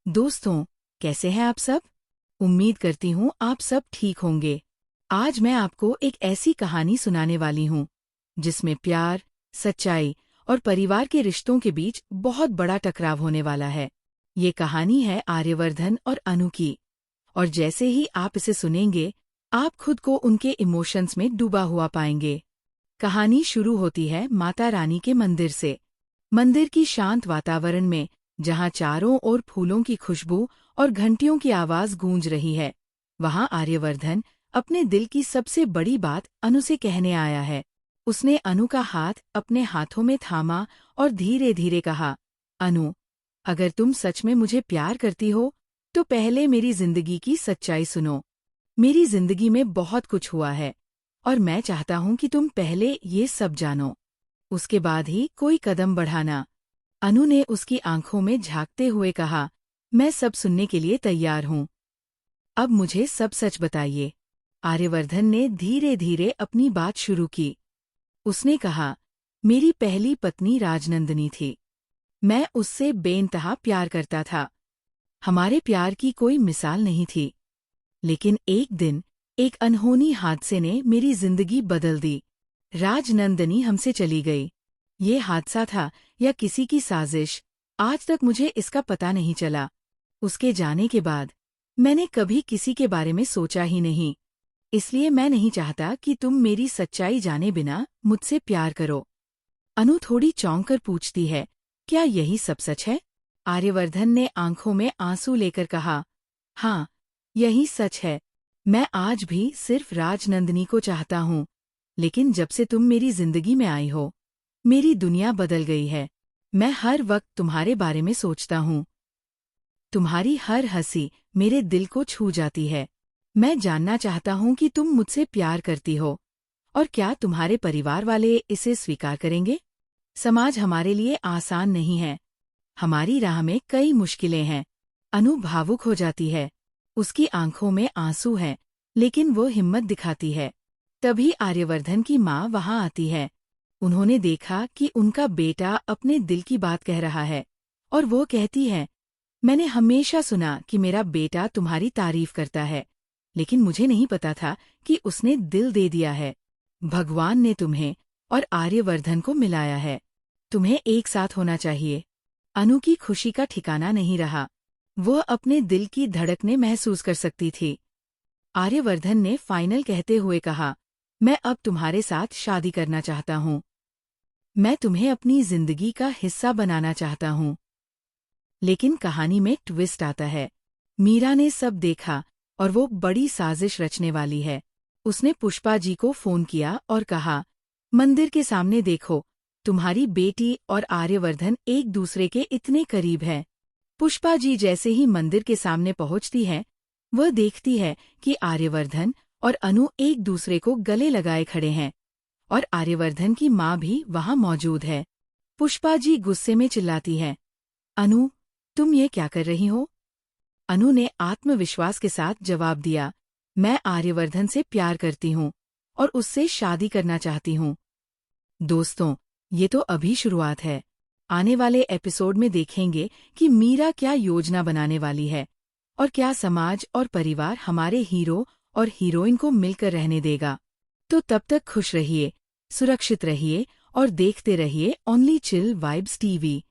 दोस्तों, कैसे हैं आप सब? उम्मीद करती हूँ आप सब ठीक होंगे। आज मैं आपको एक ऐसी कहानी सुनाने वाली हूँ जिसमें प्यार, सच्चाई और परिवार के रिश्तों के बीच बहुत बड़ा टकराव होने वाला है। ये कहानी है आर्यवर्धन और अनु की, और जैसे ही आप इसे सुनेंगे, आप खुद को उनके इमोशंस में डूबा हुआ पाएंगे। कहानी शुरू होती है माता रानी के मंदिर से। मंदिर की शांत वातावरण में, जहाँ चारों ओर फूलों की खुशबू और घंटियों की आवाज गूंज रही है, वहाँ आर्यवर्धन अपने दिल की सबसे बड़ी बात अनु से कहने आया है। उसने अनु का हाथ अपने हाथों में थामा और धीरे धीरे कहा, अनु, अगर तुम सच में मुझे प्यार करती हो, तो पहले मेरी जिंदगी की सच्चाई सुनो। मेरी जिंदगी में बहुत कुछ हुआ है, और मैं चाहता हूँ कि तुम पहले ये सब जानो। उसके बाद ही कोई कदम बढ़ाना। अनु ने उसकी आंखों में झांकते हुए कहा, मैं सब सुनने के लिए तैयार हूँ। अब मुझे सब सच बताइए। आर्यवर्धन ने धीरे धीरे अपनी बात शुरू की। उसने कहा, मेरी पहली पत्नी राजनंदिनी थी। मैं उससे बेइंतहा प्यार करता था। हमारे प्यार की कोई मिसाल नहीं थी। लेकिन एक दिन एक अनहोनी हादसे ने मेरी जिंदगी बदल दी। राजनंदिनी हमसे चली गई। ये हादसा था या किसी की साजिश, आज तक मुझे इसका पता नहीं चला। उसके जाने के बाद मैंने कभी किसी के बारे में सोचा ही नहीं। इसलिए मैं नहीं चाहता कि तुम मेरी सच्चाई जाने बिना मुझसे प्यार करो। अनु थोड़ी चौंक कर पूछती है, क्या यही सब सच है? आर्यवर्धन ने आंखों में आंसू लेकर कहा, हाँ, यही सच है। मैं आज भी सिर्फ राजनंदिनी को चाहता हूँ। लेकिन जब से तुम मेरी जिंदगी में आई हो, मेरी दुनिया बदल गई है। मैं हर वक्त तुम्हारे बारे में सोचता हूँ। तुम्हारी हर हंसी मेरे दिल को छू जाती है। मैं जानना चाहता हूँ कि तुम मुझसे प्यार करती हो, और क्या तुम्हारे परिवार वाले इसे स्वीकार करेंगे? समाज हमारे लिए आसान नहीं है। हमारी राह में कई मुश्किलें हैं। अनु भावुक हो जाती है। उसकी आंखों में आंसू हैं, लेकिन वो हिम्मत दिखाती है। तभी आर्यवर्धन की माँ वहाँ आती है। उन्होंने देखा कि उनका बेटा अपने दिल की बात कह रहा है, और वो कहती है, मैंने हमेशा सुना कि मेरा बेटा तुम्हारी तारीफ करता है, लेकिन मुझे नहीं पता था कि उसने दिल दे दिया है। भगवान ने तुम्हें और आर्यवर्धन को मिलाया है। तुम्हें एक साथ होना चाहिए। अनु की खुशी का ठिकाना नहीं रहा। वह अपने दिल की धड़कने महसूस कर सकती थी। आर्यवर्धन ने फाइनल कहते हुए कहा, मैं अब तुम्हारे साथ शादी करना चाहता हूँ। मैं तुम्हें अपनी जिंदगी का हिस्सा बनाना चाहता हूँ। लेकिन कहानी में ट्विस्ट आता है। मीरा ने सब देखा, और वो बड़ी साजिश रचने वाली है। उसने पुष्पा जी को फोन किया और कहा, मंदिर के सामने देखो, तुम्हारी बेटी और आर्यवर्धन एक दूसरे के इतने करीब हैं। पुष्पा जी जैसे ही मंदिर के सामने पहुंचती है, वह देखती है कि आर्यवर्धन और अनु एक दूसरे को गले लगाए खड़े हैं, और आर्यवर्धन की माँ भी वहाँ मौजूद है। पुष्पा जी गुस्से में चिल्लाती है, अनु, तुम ये क्या कर रही हो? अनु ने आत्मविश्वास के साथ जवाब दिया, मैं आर्यवर्धन से प्यार करती हूँ और उससे शादी करना चाहती हूँ। दोस्तों, ये तो अभी शुरुआत है। आने वाले एपिसोड में देखेंगे कि मीरा क्या योजना बनाने वाली है, और क्या समाज और परिवार हमारे हीरो और हीरोइन को मिलकर रहने देगा। तो तब तक खुश रहिए, सुरक्षित रहिए और देखते रहिए ओनली चिल वाइब्स टीवी।